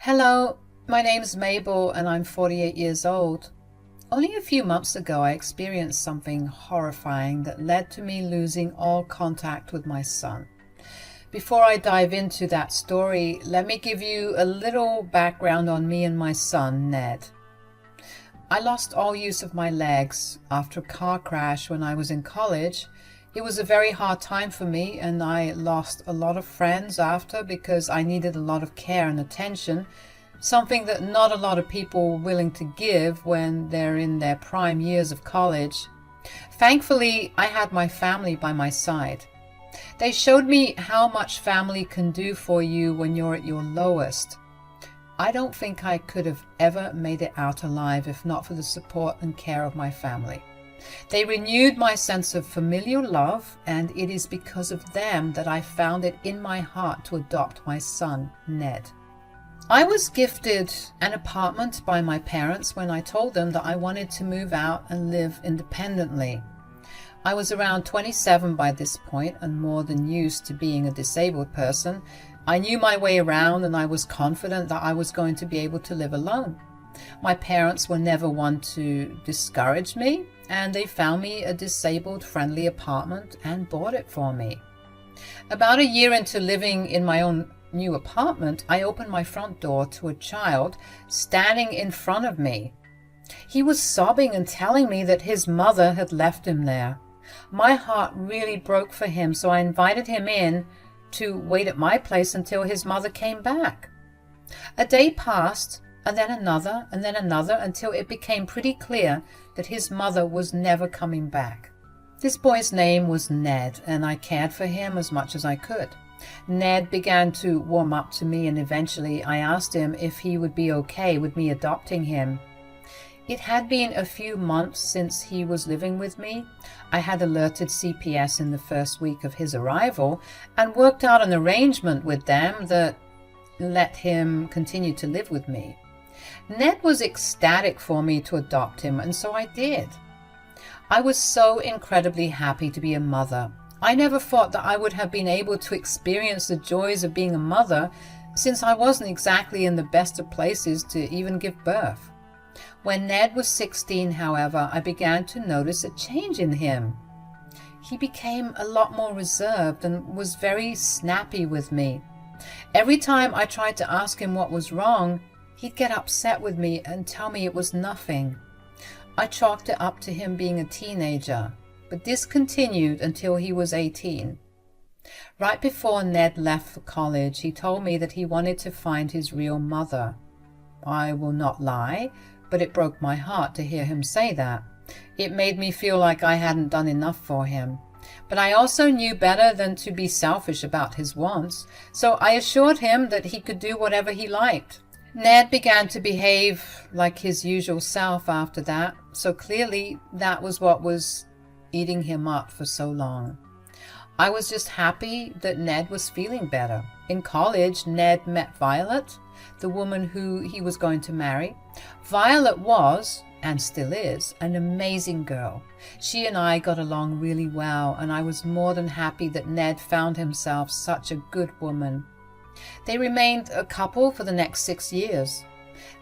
Hello, my name's Mabel and I'm 48 years old. Only a few months ago I experienced something horrifying that led to me losing all contact with my son. Before I dive into that story, let me give you a little background on me and my son, Ned. I lost all use of my legs after a car crash when I was in college. It was a very hard time for me, and I lost a lot of friends after because I needed a lot of care and attention, something that not a lot of people were willing to give when they're in their prime years of college. Thankfully, I had my family by my side. They showed me how much family can do for you when you're at your lowest. I don't think I could have ever made it out alive if not for the support and care of my family. They renewed my sense of familial love, and it is because of them that I found it in my heart to adopt my son, Ned. I was gifted an apartment by my parents when I told them that I wanted to move out and live independently. I was around 27 by this point and more than used to being a disabled person. I knew my way around and I was confident that I was going to be able to live alone. My parents were never one to discourage me, and they found me a disabled-friendly apartment and bought it for me. About a year into living in my own new apartment, I opened my front door to a child standing in front of me. He was sobbing and telling me that his mother had left him there. My heart really broke for him, so I invited him in to wait at my place until his mother came back. A day passed, and then another, until it became pretty clear that his mother was never coming back. This boy's name was Ned, and I cared for him as much as I could. Ned began to warm up to me, and eventually I asked him if he would be okay with me adopting him. It had been a few months since he was living with me. I had alerted CPS in the first week of his arrival and worked out an arrangement with them that let him continue to live with me. Ned was ecstatic for me to adopt him, and so I did. I was so incredibly happy to be a mother. I never thought that I would have been able to experience the joys of being a mother, since I wasn't exactly in the best of places to even give birth. When Ned was 16, however, I began to notice a change in him. He became a lot more reserved and was very snappy with me. Every time I tried to ask him what was wrong, he'd get upset with me and tell me it was nothing. I chalked it up to him being a teenager, but this continued until he was 18. Right before Ned left for college, he told me that he wanted to find his real mother. I will not lie, but it broke my heart to hear him say that. It made me feel like I hadn't done enough for him. But I also knew better than to be selfish about his wants, so I assured him that he could do whatever he liked. Ned began to behave like his usual self after that, so clearly that was what was eating him up for so long. I was just happy that Ned was feeling better. In college, Ned met Violet, the woman who he was going to marry. Violet was, and still is, an amazing girl. She and I got along really well, and I was more than happy that Ned found himself such a good woman. They remained a couple for the next 6 years.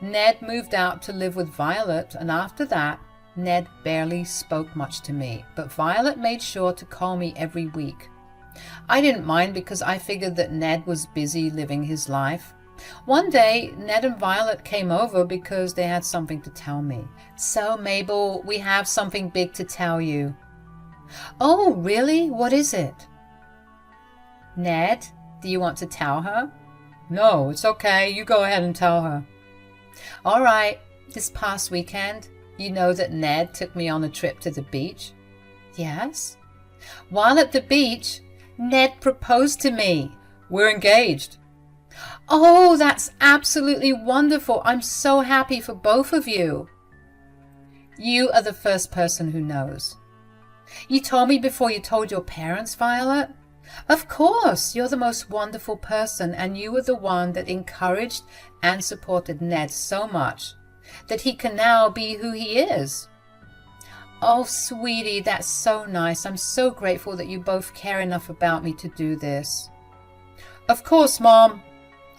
Ned moved out to live with Violet, and after that, Ned barely spoke much to me, but Violet made sure to call me every week. I didn't mind because I figured that Ned was busy living his life. One day, Ned and Violet came over because they had something to tell me. "So, Mabel, we have something big to tell you." "Oh, really? What is it?" "Ned, do you want to tell her?" "No, it's okay. You go ahead and tell her." "All right. This past weekend, you know that Ned took me on a trip to the beach?" "Yes." "While at the beach, Ned proposed to me." "We're engaged." "Oh, that's absolutely wonderful. I'm so happy for both of you." "You are the first person who knows." "You told me before you told your parents, Violet?" "Of course. You're the most wonderful person, and you were the one that encouraged and supported Ned so much that he can now be who he is." "Oh, sweetie, that's so nice. I'm so grateful that you both care enough about me to do this." "Of course, Mom.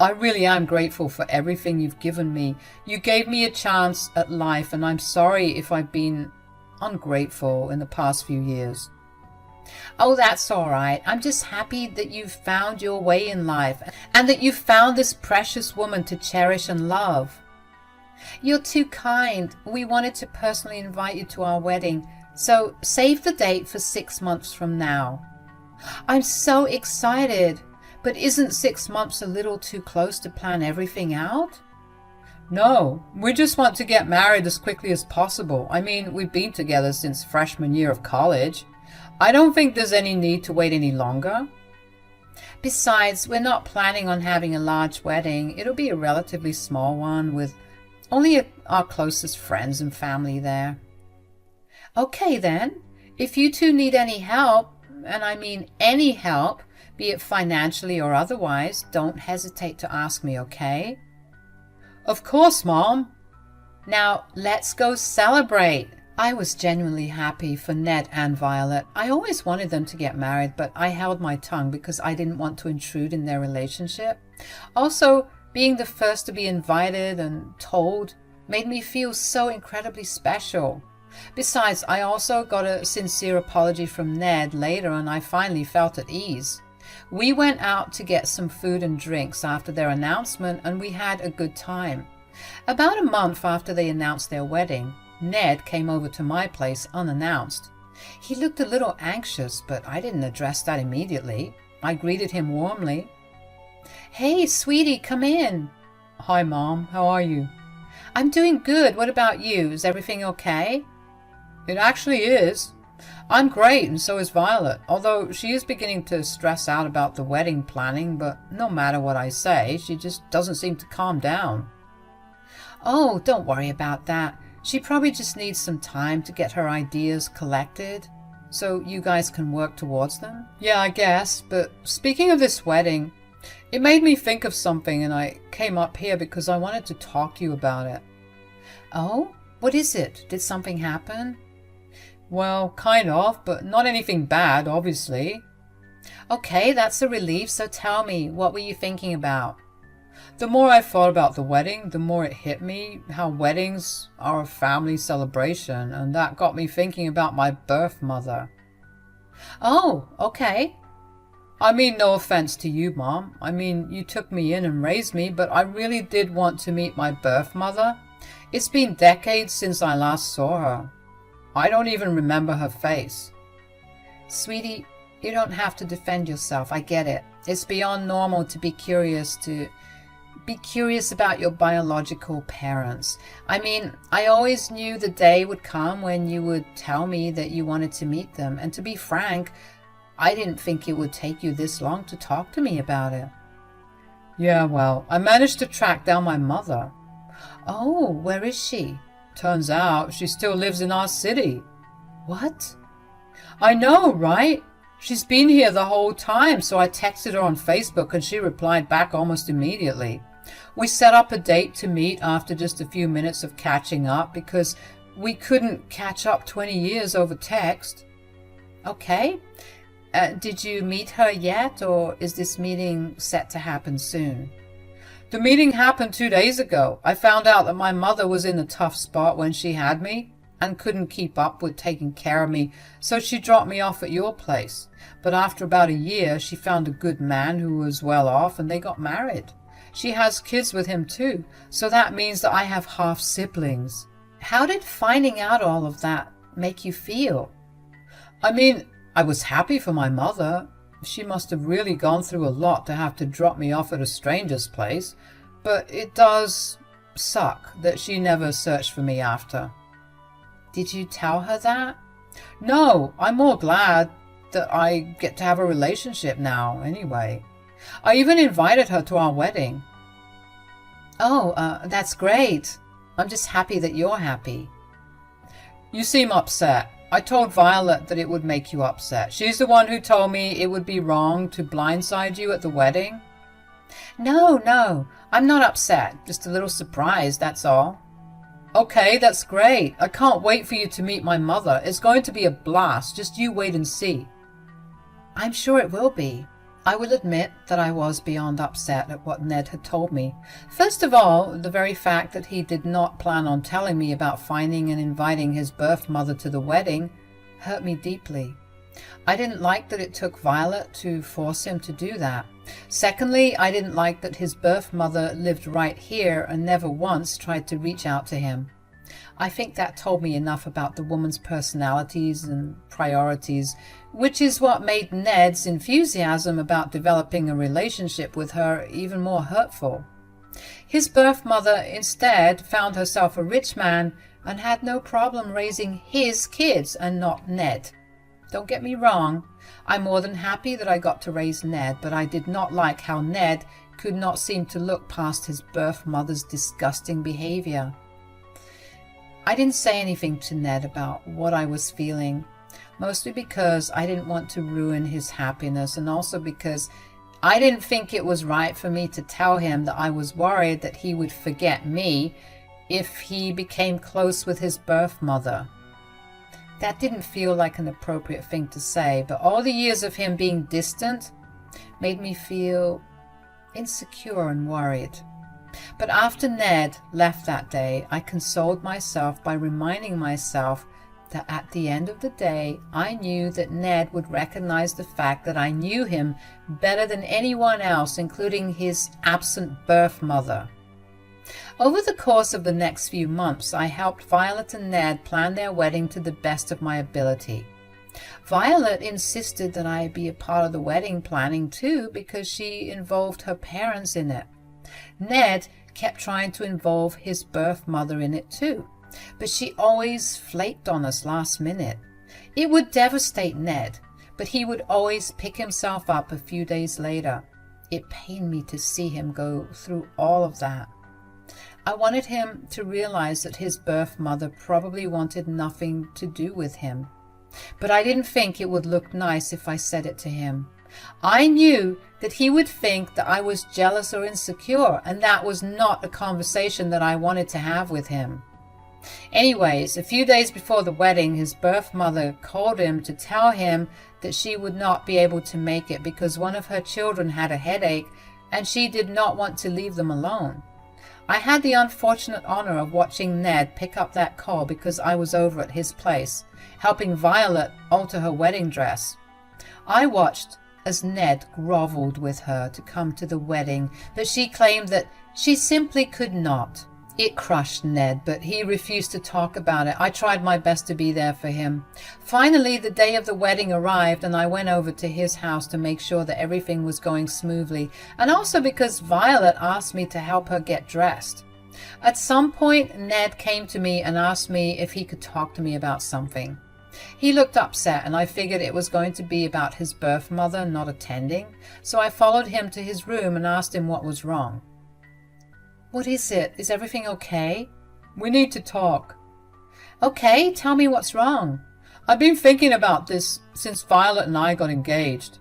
I really am grateful for everything you've given me. You gave me a chance at life, and I'm sorry if I've been ungrateful in the past few years. Oh, that's all right. I'm just happy that you've found your way in life and that you've found this precious woman to cherish and love. You're too kind. We wanted to personally invite you to our wedding, so save the date for 6 months from now. I'm so excited, but isn't 6 months a little too close to plan everything out? No, we just want to get married as quickly as possible. I mean, we've been together since freshman year of college. I don't think there's any need to wait any longer. Besides, we're not planning on having a large wedding. It'll be a relatively small one with only our closest friends and family there. Okay then, if you two need any help, and I mean any help, be it financially or otherwise, don't hesitate to ask me, okay? Of course, Mom. Now, let's go celebrate. I was genuinely happy for Ned and Violet. I always wanted them to get married, but I held my tongue because I didn't want to intrude in their relationship. Also, being the first to be invited and told made me feel so incredibly special. Besides, I also got a sincere apology from Ned later, and I finally felt at ease. We went out to get some food and drinks after their announcement, and we had a good time. About a month after they announced their wedding, Ned came over to my place unannounced. He looked a little anxious, but I didn't address that immediately. I greeted him warmly. Hey, sweetie, come in. Hi, Mom. How are you? I'm doing good. What about you? Is everything okay? It actually is. I'm great, and so is Violet, although she is beginning to stress out about the wedding planning, but no matter what I say, she just doesn't seem to calm down. Oh, don't worry about that. She probably just needs some time to get her ideas collected, so you guys can work towards them. Yeah, I guess, but speaking of this wedding, it made me think of something, and I came up here because I wanted to talk to you about it. Oh? What is it? Did something happen? Well, kind of, but not anything bad, obviously. Okay, that's a relief, so tell me, what were you thinking about? The more I thought about the wedding, the more it hit me how weddings are a family celebration, and that got me thinking about my birth mother. Oh, okay. I mean, no offense to you, Mom. I mean, you took me in and raised me, but I really did want to meet my birth mother. It's been decades since I last saw her. I don't even remember her face. Sweetie, you don't have to defend yourself. I get it. It's beyond normal to be curious about your biological parents. I mean, I always knew the day would come when you would tell me that you wanted to meet them. And to be frank, I didn't think it would take you this long to talk to me about it. Yeah, well, I managed to track down my mother. Oh, where is she? Turns out she still lives in our city. What? I know, right? She's been here the whole time, so I texted her on Facebook and she replied back almost immediately. We set up a date to meet after just a few minutes of catching up because we couldn't catch up 20 years over text. Okay. Did you meet her yet, or is this meeting set to happen soon? The meeting happened 2 days ago. I found out that my mother was in a tough spot when she had me and couldn't keep up with taking care of me, so she dropped me off at your place. But after about a year, she found a good man who was well off and they got married. She has kids with him too, so that means that I have half siblings. How did finding out all of that make you feel? I mean, I was happy for my mother. She must have really gone through a lot to have to drop me off at a stranger's place, but it does suck that she never searched for me after. Did you tell her that? No, I'm more glad that I get to have a relationship now, anyway. I even invited her to our wedding. Oh, that's great. I'm just happy that you're happy. You seem upset. I told Violet that it would make you upset. She's the one who told me it would be wrong to blindside you at the wedding. No, I'm not upset. Just a little surprised, that's all. Okay, that's great. I can't wait for you to meet my mother. It's going to be a blast. Just you wait and see. I'm sure it will be. I will admit that I was beyond upset at what Ned had told me. First of all, the very fact that he did not plan on telling me about finding and inviting his birth mother to the wedding hurt me deeply. I didn't like that it took Violet to force him to do that. Secondly, I didn't like that his birth mother lived right here and never once tried to reach out to him. I think that told me enough about the woman's personalities and priorities, which is what made Ned's enthusiasm about developing a relationship with her even more hurtful. His birth mother instead found herself a rich man and had no problem raising his kids and not Ned. Don't get me wrong, I'm more than happy that I got to raise Ned, but I did not like how Ned could not seem to look past his birth mother's disgusting behavior. I didn't say anything to Ned about what I was feeling, mostly because I didn't want to ruin his happiness, and also because I didn't think it was right for me to tell him that I was worried that he would forget me if he became close with his birth mother. That didn't feel like an appropriate thing to say, but all the years of him being distant made me feel insecure and worried. But after Ned left that day, I consoled myself by reminding myself that at the end of the day, I knew that Ned would recognize the fact that I knew him better than anyone else, including his absent birth mother. Over the course of the next few months, I helped Violet and Ned plan their wedding to the best of my ability. Violet insisted that I be a part of the wedding planning too, because she involved her parents in it. Ned kept trying to involve his birth mother in it too, but she always flaked on us last minute. It would devastate Ned, but he would always pick himself up a few days later. It pained me to see him go through all of that. I wanted him to realize that his birth mother probably wanted nothing to do with him, but I didn't think it would look nice if I said it to him. I knew that he would think that I was jealous or insecure, and that was not a conversation that I wanted to have with him. Anyways, a few days before the wedding, his birth mother called him to tell him that she would not be able to make it because one of her children had a headache and she did not want to leave them alone. I had the unfortunate honor of watching Ned pick up that call because I was over at his place, helping Violet alter her wedding dress. I watched as Ned groveled with her to come to the wedding, but she claimed that she simply could not. It crushed Ned, but he refused to talk about it. I tried my best to be there for him. Finally, the day of the wedding arrived, and I went over to his house to make sure that everything was going smoothly, and also because Violet asked me to help her get dressed. At some point, Ned came to me and asked me if he could talk to me about something. He looked upset, and I figured it was going to be about his birth mother not attending, so I followed him to his room and asked him what was wrong. "What is it? Is everything okay?" "We need to talk." "Okay, tell me what's wrong." "I've been thinking about this since Violet and I got engaged."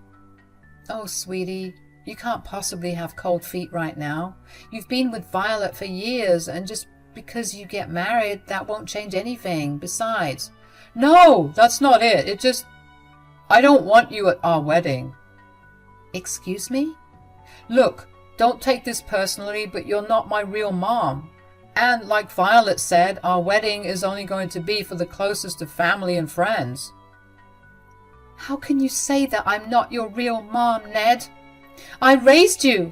"Oh, sweetie, you can't possibly have cold feet right now. You've been with Violet for years, and just because you get married, that won't change anything. Besides..." "No, that's not it. It just... I don't want you at our wedding." "Excuse me?" "Look, don't take this personally, but you're not my real mom. And like Violet said, our wedding is only going to be for the closest of family and friends." "How can you say that I'm not your real mom, Ned? I raised you."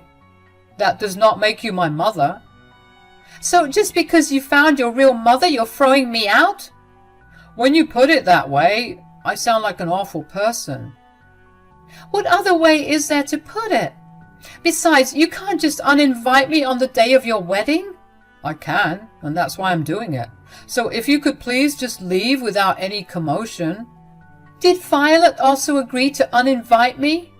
"That does not make you my mother." "So just because you found your real mother, you're throwing me out?" "When you put it that way, I sound like an awful person." "What other way is there to put it? Besides, you can't just uninvite me on the day of your wedding." "I can, and that's why I'm doing it. So if you could please just leave without any commotion." "Did Violet also agree to uninvite me?"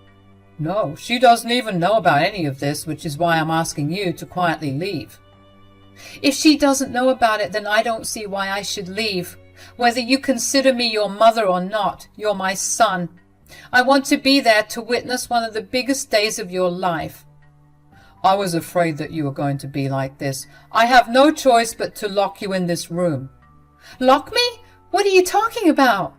"No, she doesn't even know about any of this, which is why I'm asking you to quietly leave." "If she doesn't know about it, then I don't see why I should leave. Whether you consider me your mother or not, you're my son. I want to be there to witness one of the biggest days of your life." "I was afraid that you were going to be like this. I have no choice but to lock you in this room." "Lock me? What are you talking about?"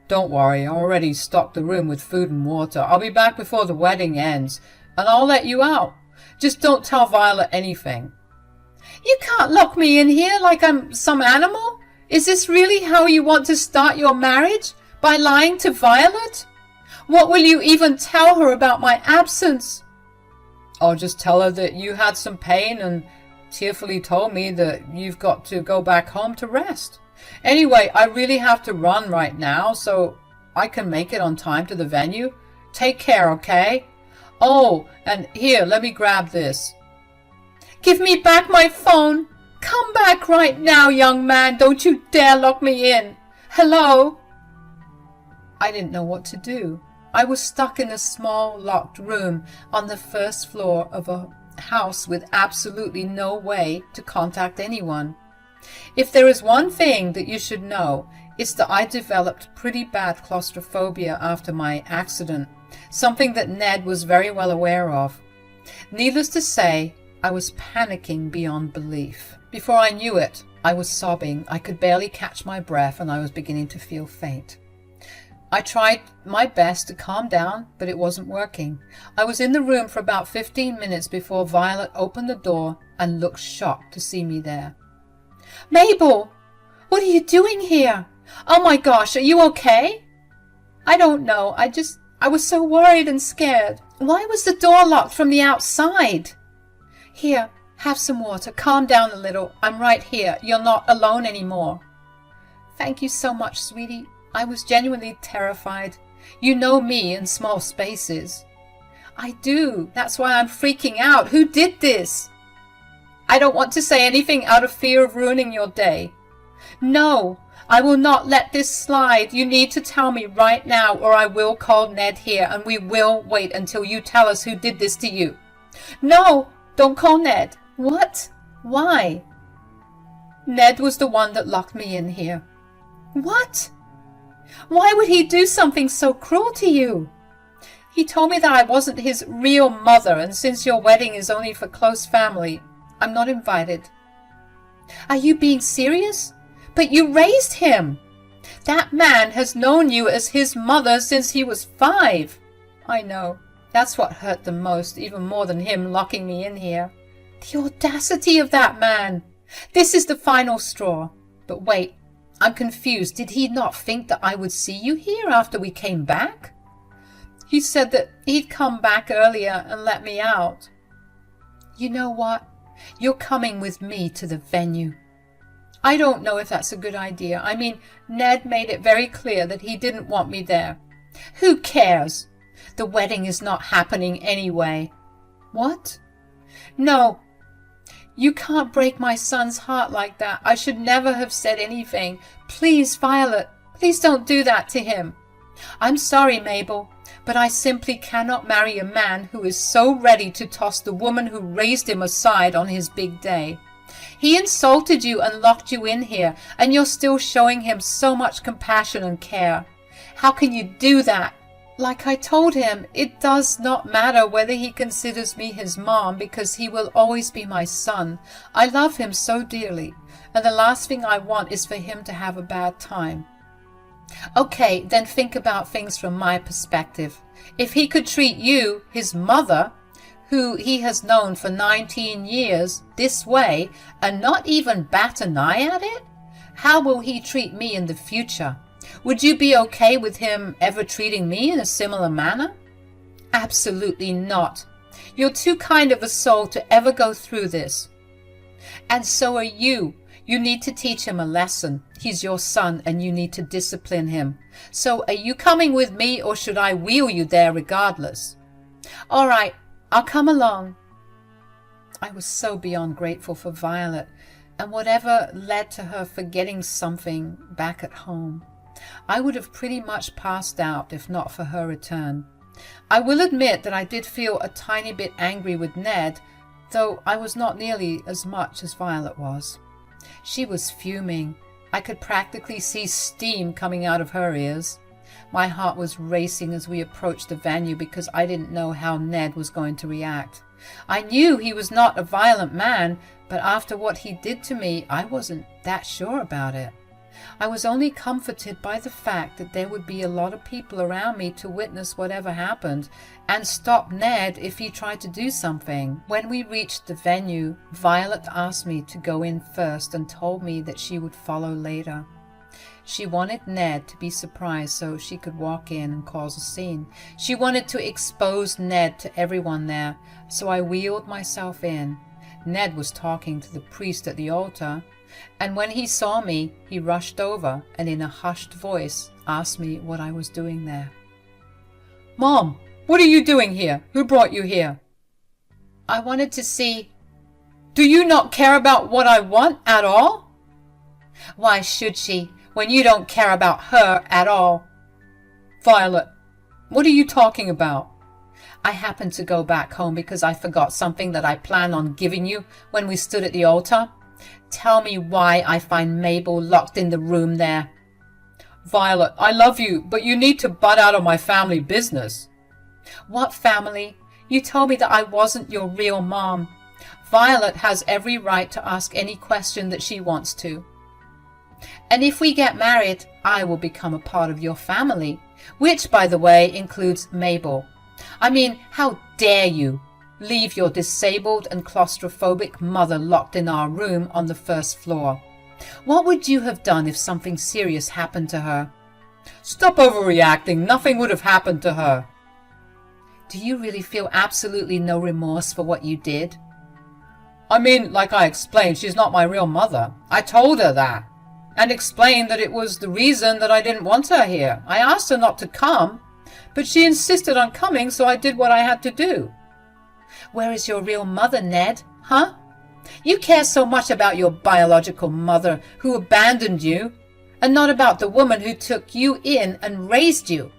Don't worry, I already stocked the room with food and water. I'll be back before the wedding ends, and I'll let you out. Just don't tell Violet anything." "You can't lock me in here like I'm some animal. Is this really how you want to start your marriage? By lying to Violet? What will you even tell her about my absence?" "I'll just tell her that you had some pain and tearfully told me that you've got to go back home to rest. Anyway, I really have to run right now so I can make it on time to the venue. Take care, okay? Oh, and here, let me grab this." "Give me back my phone. Come back right now, young man. Don't you dare lock me in. Hello?" I didn't know what to do. I was stuck in a small, locked room on the first floor of a house with absolutely no way to contact anyone. If there is one thing that you should know, it's that I developed pretty bad claustrophobia after my accident, something that Ned was very well aware of. Needless to say, I was panicking beyond belief. Before I knew it, I was sobbing. I could barely catch my breath and I was beginning to feel faint. I tried my best to calm down, but it wasn't working. I was in the room for about 15 minutes before Violet opened the door and looked shocked to see me there. "Mabel, what are you doing here? Oh my gosh, are you okay?" "I don't know. I was so worried and scared. Why was the door locked from the outside?" "Here, have some water. Calm down a little. I'm right here. You're not alone anymore." "Thank you so much, sweetie. I was genuinely terrified. You know me in small spaces." "I do. That's why I'm freaking out. Who did this?" "I don't want to say anything out of fear of ruining your day." "No, I will not let this slide. You need to tell me right now or I will call Ned here and we will wait until you tell us who did this to you." "No, don't call Ned." "What? Why?" "Ned was the one that locked me in here." "What? Why would he do something so cruel to you?" "He told me that I wasn't his real mother, and since your wedding is only for close family, I'm not invited." "Are you being serious? But you raised him. That man has known you as his mother since he was 5. "I know. That's what hurt the most, even more than him locking me in here. The audacity of that man. This is the final straw. But wait. I'm confused. Did he not think that I would see you here after we came back?" "He said that he'd come back earlier and let me out." "You know what? You're coming with me to the venue." "I don't know if that's a good idea. I mean, Ned made it very clear that he didn't want me there." "Who cares? The wedding is not happening anyway." "What?" "No. You can't break my son's heart like that. I should never have said anything. Please, Violet, please don't do that to him." "I'm sorry, Mabel, but I simply cannot marry a man who is so ready to toss the woman who raised him aside on his big day. He insulted you and locked you in here, and you're still showing him so much compassion and care. How can you do that?" "Like I told him, it does not matter whether he considers me his mom because he will always be my son. I love him so dearly, and the last thing I want is for him to have a bad time." "Okay, then think about things from my perspective. If he could treat you, his mother, who he has known for 19 years, this way, and not even bat an eye at it, how will he treat me in the future? Would you be okay with him ever treating me in a similar manner?" "Absolutely not. You're too kind of a soul to ever go through this. And so are you. You need to teach him a lesson. He's your son and you need to discipline him. So are you coming with me or should I wheel you there regardless?" "All right, I'll come along." I was so beyond grateful for Violet and whatever led to her forgetting something back at home. I would have pretty much passed out if not for her return. I will admit that I did feel a tiny bit angry with Ned, though I was not nearly as much as Violet was. She was fuming. I could practically see steam coming out of her ears. My heart was racing as we approached the venue because I didn't know how Ned was going to react. I knew he was not a violent man, but after what he did to me, I wasn't that sure about it. I was only comforted by the fact that there would be a lot of people around me to witness whatever happened and stop Ned if he tried to do something. When we reached the venue, Violet asked me to go in first and told me that she would follow later. She wanted Ned to be surprised so she could walk in and cause a scene. She wanted to expose Ned to everyone there, so I wheeled myself in. Ned was talking to the priest at the altar, and when he saw me, he rushed over and in a hushed voice asked me what I was doing there. "Mom, what are you doing here? Who brought you here?" "I wanted to see." "Do you not care about what I want at all?" "Why should she, when you don't care about her at all?" "Violet, what are you talking about?" "I happened to go back home because I forgot something that I planned on giving you when we stood at the altar. Tell me why I find Mabel locked in the room there." "Violet, I love you, but you need to butt out of my family business." "What family? You told me that I wasn't your real mom. Violet has every right to ask any question that she wants to. And if we get married, I will become a part of your family, which, by the way, includes Mabel. I mean, how dare you leave your disabled and claustrophobic mother locked in our room on the first floor? What would you have done if something serious happened to her?" "Stop overreacting. Nothing would have happened to her." "Do you really feel absolutely no remorse for what you did?" "I mean, like I explained, she's not my real mother. I told her that and explained that it was the reason that I didn't want her here. I asked her not to come, but she insisted on coming, so I did what I had to do." "Where is your real mother, Ned? Huh? You care so much about your biological mother who abandoned you, and not about the woman who took you in and raised you."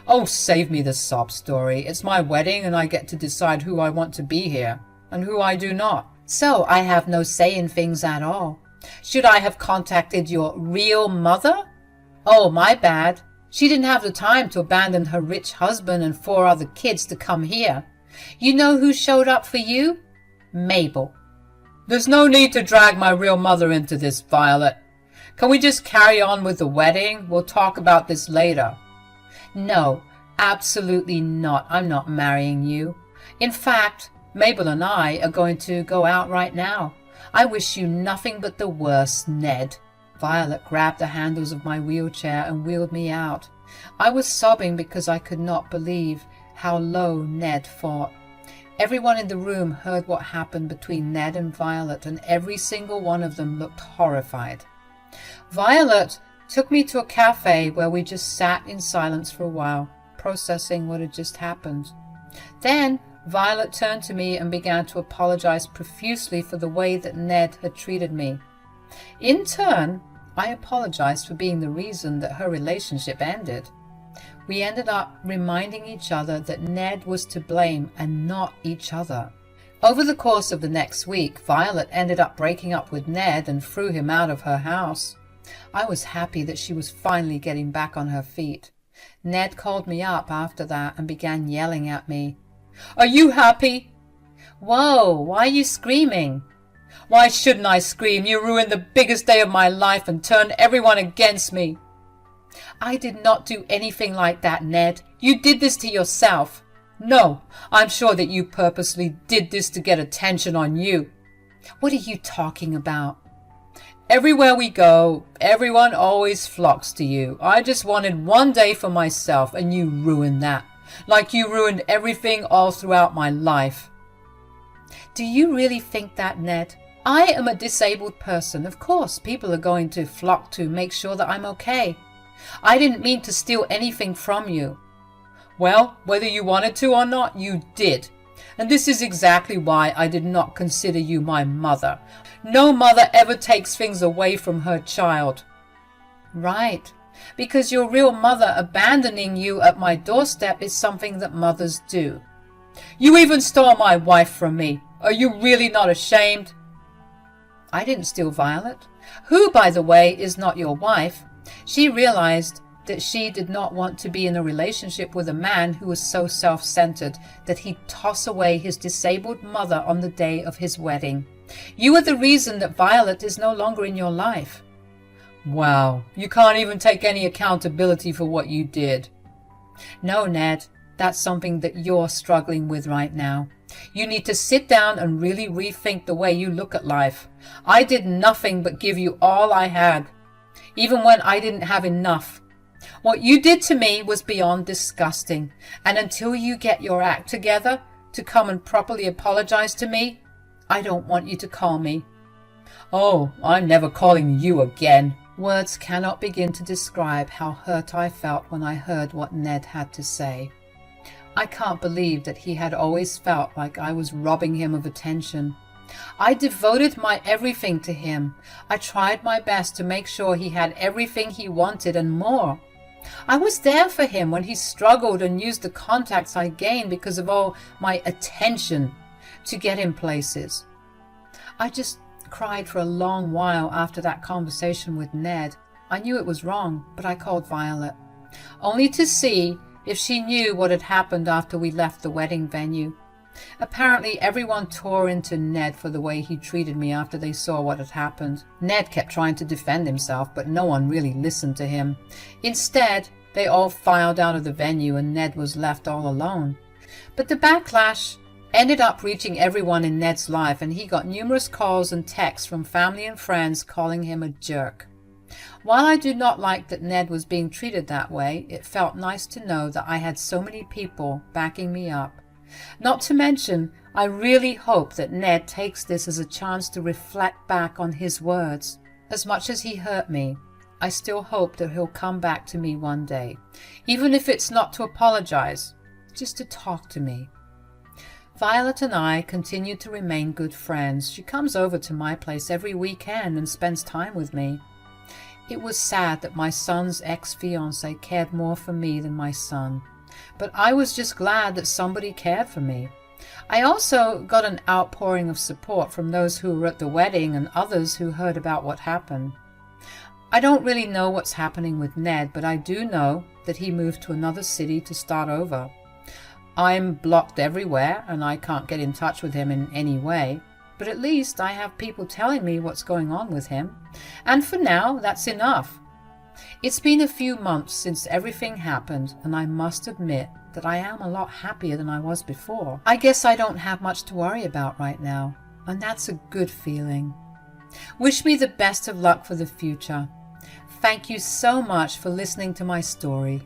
"Oh, save me the sob story. It's my wedding and I get to decide who I want to be here and who I do not." "So I have no say in things at all. Should I have contacted your real mother?" "Oh, my bad. She didn't have the time to abandon her rich husband and 4 other kids to come here. You know who showed up for you? Mabel." "There's no need to drag my real mother into this, Violet. Can we just carry on with the wedding? We'll talk about this later." "No, absolutely not. I'm not marrying you. In fact, Mabel and I are going to go out right now. I wish you nothing but the worst, Ned." Violet grabbed the handles of my wheelchair and wheeled me out. I was sobbing because I could not believe how low Ned fought. Everyone in the room heard what happened between Ned and Violet, and every single one of them looked horrified. Violet took me to a cafe where we just sat in silence for a while, processing what had just happened. Then Violet turned to me and began to apologize profusely for the way that Ned had treated me. In turn, I apologized for being the reason that her relationship ended. We ended up reminding each other that Ned was to blame and not each other. Over the course of the next week, Violet ended up breaking up with Ned and threw him out of her house. I was happy that she was finally getting back on her feet. Ned called me up after that and began yelling at me. "Are you happy?" "Whoa, why are you screaming?" "Why shouldn't I scream? You ruined the biggest day of my life and turned everyone against me." "I did not do anything like that, Ned. You did this to yourself." "No, I'm sure that you purposely did this to get attention on you." "What are you talking about?" "Everywhere we go, everyone always flocks to you. I just wanted one day for myself, and you ruined that. Like you ruined everything all throughout my life." "Do you really think that, Ned? I am a disabled person. Of course, people are going to flock to make sure that I'm okay. I didn't mean to steal anything from you." "Well, whether you wanted to or not, you did. And this is exactly why I did not consider you my mother. No mother ever takes things away from her child." "Right. Because your real mother abandoning you at my doorstep is something that mothers do." "You even stole my wife from me. Are you really not ashamed?" "I didn't steal Violet, who, by the way, is not your wife. She realized that she did not want to be in a relationship with a man who was so self-centered that he'd toss away his disabled mother on the day of his wedding. You are the reason that Violet is no longer in your life." Wow, you can't even take any accountability for what you did. No, Ned, that's something that you're struggling with right now. You need to sit down and really rethink the way you look at life. I did nothing but give you all I had, even when I didn't have enough. What you did to me was beyond disgusting, and until you get your act together to come and properly apologize to me, I don't want you to call me. Oh, I'm never calling you again. Words cannot begin to describe how hurt I felt when I heard what Ned had to say. I can't believe that he had always felt like I was robbing him of attention. I devoted my everything to him. I tried my best to make sure he had everything he wanted and more. I was there for him when he struggled and used the contacts I gained because of all my attention to get him places. I just cried for a long while after that conversation with Ned. I knew it was wrong, but I called Violet, only to see if she knew what had happened after we left the wedding venue. Apparently everyone tore into Ned for the way he treated me after they saw what had happened. Ned kept trying to defend himself, but no one really listened to him. Instead, they all filed out of the venue and Ned was left all alone. But the backlash ended up reaching everyone in Ned's life, and he got numerous calls and texts from family and friends calling him a jerk. While I do not like that Ned was being treated that way, it felt nice to know that I had so many people backing me up. Not to mention, I really hope that Ned takes this as a chance to reflect back on his words. As much as he hurt me, I still hope that he'll come back to me one day, even if it's not to apologize, just to talk to me. Violet and I continue to remain good friends. She comes over to my place every weekend and spends time with me. It was sad that my son's ex-fiancé cared more for me than my son, but I was just glad that somebody cared for me. I also got an outpouring of support from those who were at the wedding and others who heard about what happened. I don't really know what's happening with Ned, but I do know that he moved to another city to start over. I'm blocked everywhere and I can't get in touch with him in any way, but at least I have people telling me what's going on with him, and for now that's enough. It's been a few months since everything happened, and I must admit that I am a lot happier than I was before. I guess I don't have much to worry about right now, and that's a good feeling. Wish me the best of luck for the future. Thank you so much for listening to my story.